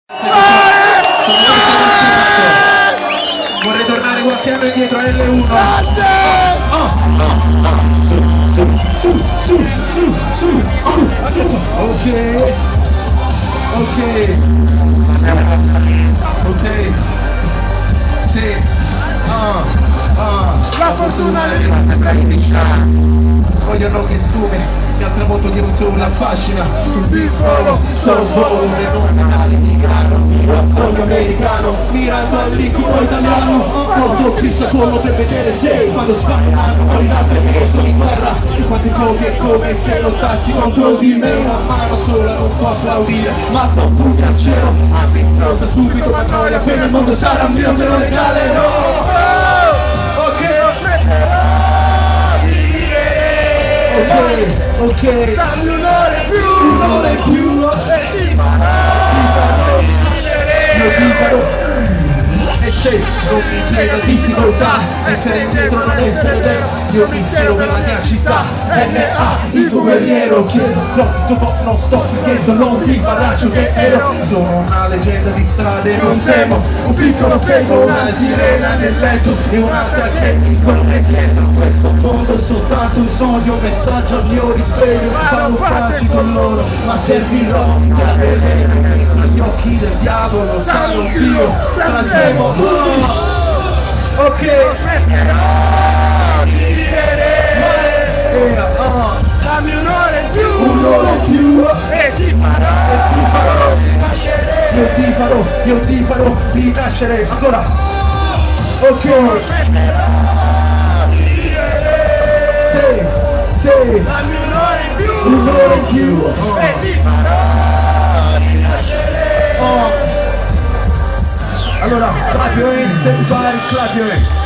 Vorrei tornare qualche anno indietro a L1. Ok. Sì. La fortuna vogliono che sfume che al tramonto di un sole affascina sul piccolo sorvole non ali di grano, viva il sogno americano, mirando all'incubo italiano, porto Cristo collo per vedere se quando spareranno poi altre che sono in guerra, e quanti pochi è come se lottassi contro di me, una mano sola non può applaudire, mazza un pugno al cielo, ambiziosa subito ma noia, appena il mondo sarà mio te lo regalerò. Ok, dammi un'ora in più e ti farò io dico e se non mi chiedo difficoltà essere indietro non essere vero io mi spero per la mia città N.A. il tuo guerriero chiedo troppo non sto chiesto non ti faraccio che ero sono una leggenda di strade non temo un piccolo fego una sirena nel letto e un'altra che mi corre dietro questo mondo è soltanto un sogno un messaggio al mio risveglio fanno pace con loro ma servirò a vedere dentro gli occhi del diavolo sanno Dio trasemo ok dammi un'ora in più e ti farò rinascere io ti farò rinascere ancora ok sì dammi un'ora in più e ti farò rinascere allora clap your hands everybody clap your hands